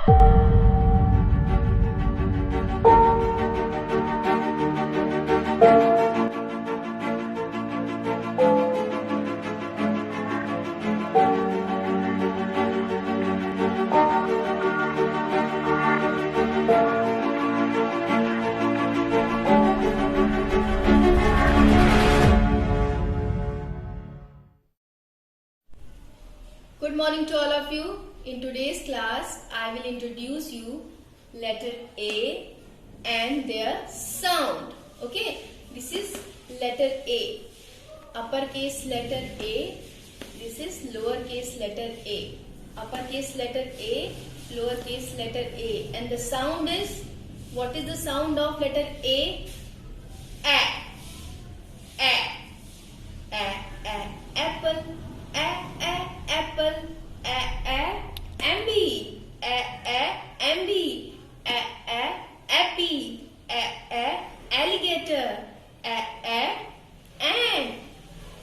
Good morning to all of you. In today's class, I will introduce you letter A and their sound. Okay, this is letter A. Uppercase letter A. This is lowercase letter A. Uppercase letter A, lowercase letter A. And the sound is, what is the sound of letter A? A. A. A. A. Apple. A. A. Apple. A. A. Ambi. A. A. Ambi. A. A. Appy. A. A. Alligator. A. A. Ant.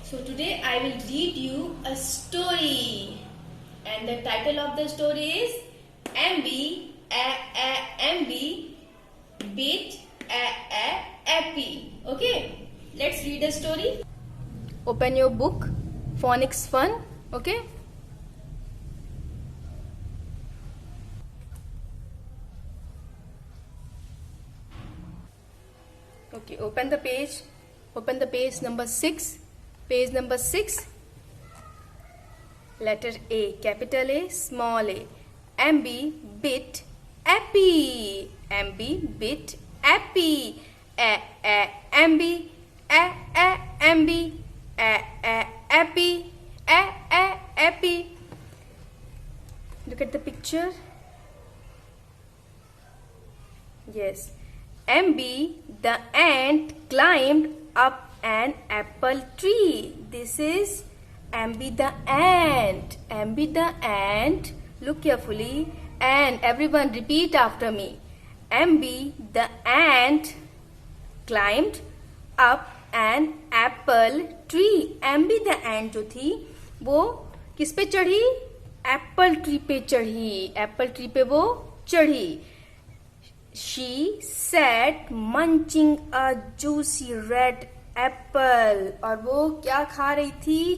So today I will read you a story. And the title of the story is Ambi. A. A. Ambi. Beat. A. A. Appy. Okay. Let's read the story. Open your book. Phonics Fun. Okay. Okay, open the page. Open the page number 6. Page number 6. Letter A, capital A, small a. Ambi, bit, appy. Ambi, bit, appy. A, ambi. A, ambi. A, appy. A, appy. Look at the picture. Yes. Ambi, the ant, climbed up an apple tree. This is Ambi the ant. Ambi the ant. Look carefully and everyone repeat after me. Ambi the ant climbed up an apple tree. Ambi the ant जो थी वो किस पे चढ़ी? Apple tree पे चढ़ी. Apple tree पे वो चढ़ी. She sat munching a juicy red apple. और वो क्या खा रही थी?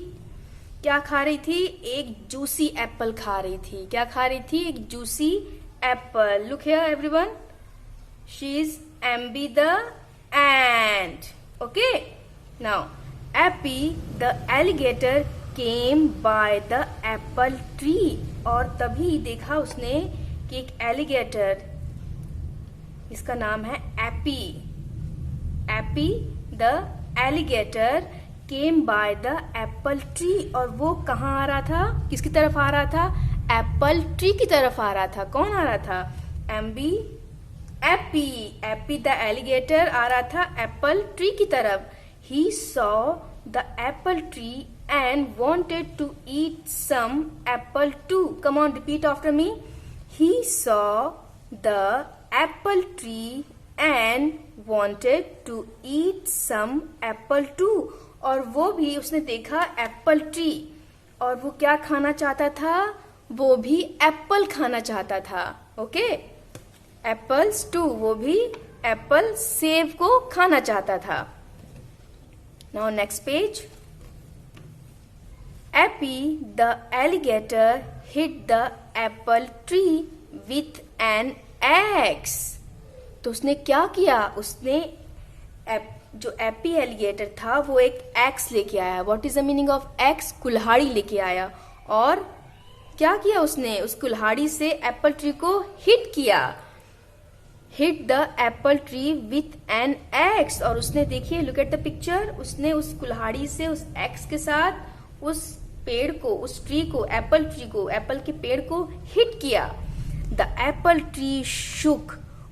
क्या खा रही थी? एक जूसी एप्पल खा रही थी. क्या खा रही थी? एक juicy Apple. Look here everyone. She is Ambi the ant. Okay. Now, Appy the alligator came by the apple tree. और तभी देखा उसने कि एक एलिगेटर, इसका नाम है AP. Appy the alligator came by the apple tree. और वो कहाँ आ रहा था? किसकी तरफ आ रहा था? एप्पल ट्री की तरफ आ रहा था. कौन आ रहा था? एम्बी, एपी. एपी द एलिगेटर आ रहा था एप्पल ट्री की तरफ. He saw the apple tree and wanted to eat some apple too. Come on, repeat after me. He saw the apple tree and wanted to eat some apple too. और वो भी उसने देखा Apple tree और वो क्या खाना चाहता था? वो भी एप्पल खाना चाहता था. Okay, apples too. वो भी एप्पल, सेब को खाना चाहता था. Now next page. Appy the alligator hit the apple tree with an axe. तो उसने क्या किया? उसने जो एपी एलिगेटर था वो एक एक्स लेके आया. What is the meaning of x? कुल्हाड़ी लेके आया. और क्या किया उसने? उस कुल्हाड़ी से एप्पल ट्री को हिट किया. Hit the apple tree with an x. और उसने, देखिए, लुक एट द पिक्चर, उसने उस कुल्हाड़ी से उस एक्स के साथ उस पेड़ को, उस ट्री को, एप्पल ट्री को, एप्पल के पेड़ को हिट किया. द एप्पल ट्री शुक.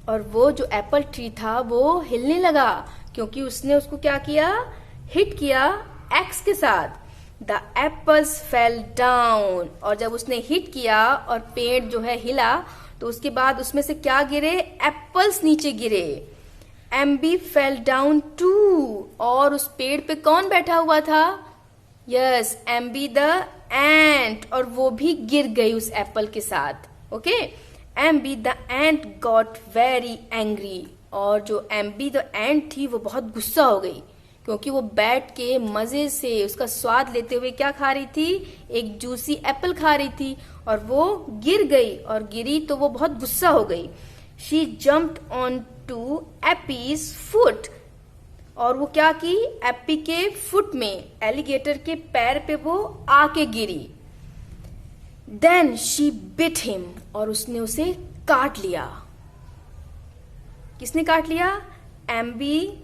और वो जो एप्पल ट्री था वो हिलने लगा क्योंकि उसने उसको क्या किया? हिट किया एक्स के साथ. The apples fell down. और जब उसने हिट किया और पेड़ जो है हिला तो उसके बाद उसमें से क्या गिरे? एप्पल्स नीचे गिरे. Ambi fell down too. और उस पेड़ पे कौन बैठा हुआ था? Yes, Ambi the ant. और वो भी गिर गई उस एप्पल के साथ. Okay, Ambi the ant got very angry. और जो एम्बी द एंट थी वो बहुत गुस्सा हो गई, क्योंकि वो बैठ के मजे से उसका स्वाद लेते हुए क्या खा रही थी, एक जूसी एप्पल खा रही थी, और वो गिर गई, और गिरी तो वो बहुत गुस्सा हो गई। She jumped on to Appy's foot. और वो क्या की, एप्पी के फुट में, एलिगेटर के पैर पे वो आके गिरी। देन शी बिट हिम, और उसने उसे काट लिया। किसने काट लिया? एम्बी।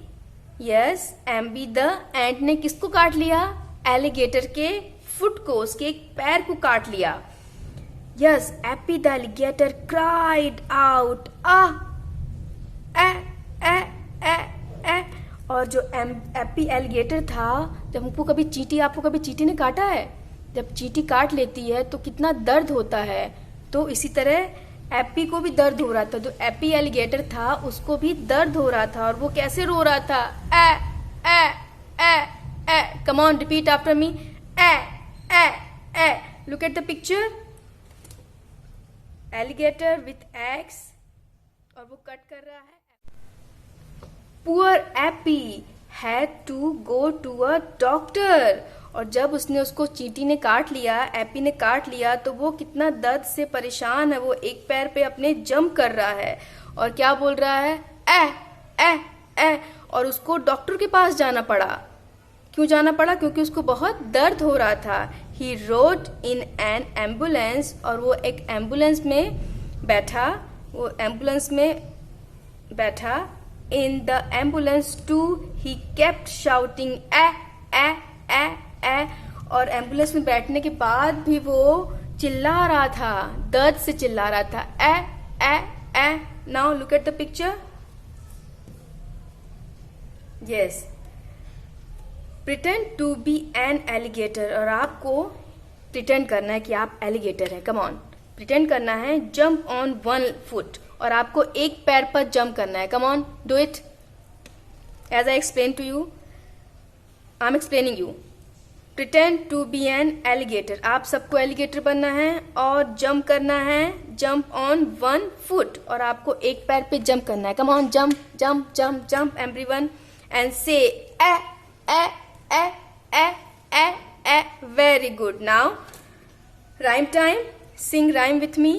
यस, एम्बी द एंट ने किसको काट लिया? एलिगेटर के फुट को, उसके एक पैर को काट लिया। Yes, Appy the alligator cried out a a a a. और जो एप्पी एलिगेटर था, जब आपको कभी चींटी ने काटा है? जब चींटी काट लेती है तो कितना दर्द होता है, तो इसी तरह एप्पी को भी दर्द हो रहा था। जो एप्पी एलिगेटर था उसको भी दर्द हो रहा था, और वो कैसे रो रहा था? A a a a. Come on, repeat after me. A a a. Look at the picture. Alligator with axe, और वो कट कर रहा है। Poor Appy had to go to a doctor. और जब उसको चींटी ने काट लिया, एप्पी ने काट लिया, तो वो कितना दर्द से परेशान है। वो एक पैर पे अपने जंप कर रहा है और क्या बोल रहा है? ए ए ए। और उसको डॉक्टर के पास जाना पड़ा। क्यों जाना पड़ा? क्योंकि उसको बहुत दर्द हो रहा था। ही रोड इन एन एम्बुलेंस, और वो एक एम्बुलेंस में बैठा। वो एम्बुलेंस में बैठा। In the ambulance too he kept shouting a a a a. और एम्बुलेंस में बैठने के बाद भी वो चिल्ला रहा था, दर्द से चिल्ला रहा था। A a a. Now look at the picture. Yes, pretend to be an alligator. और आपको प्रिटेंड करना है कि आप एलिगेटर हैं। कम ऑन, प्रिटेंड करना है। जंप ऑन वन फुट, और आपको एक पैर पर जंप करना है। Come on, do it as I explain to you. I am explaining you. Pretend to be an alligator. आप सबको एलिगेटर बनना है और जंप करना है। जंप ऑन वन फुट, और आपको एक पैर पे जंप करना है। Come on, jump jump jump jump everyone, and say a a a a a a. Very good. Now rhyme time. Sing rhyme with me.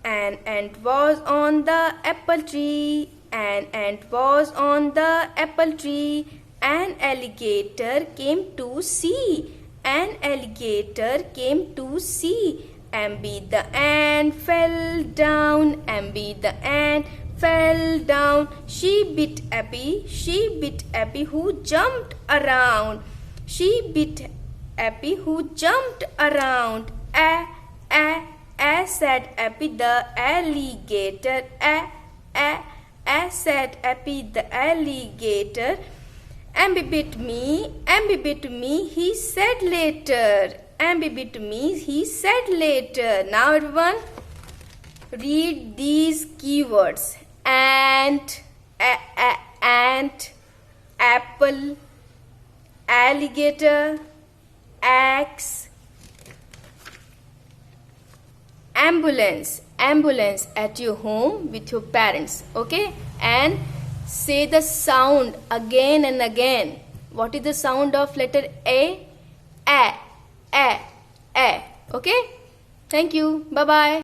An ant was on the apple tree. An ant was on the apple tree. An alligator came to see. An alligator came to see. Ambi the ant fell down. Ambi the ant fell down. She bit Appy. She bit Appy who jumped around. She bit Appy who jumped around. Said Appy the alligator. Said Appy the alligator. Ambi bit me, he said later. Ambi bit me, he said later. Now everyone, read these keywords. Ant, apple, alligator, axe, ambulance at your home with your parents. Okay, and say the sound again and again. What is the sound of letter A? A. Okay, thank you. Bye bye.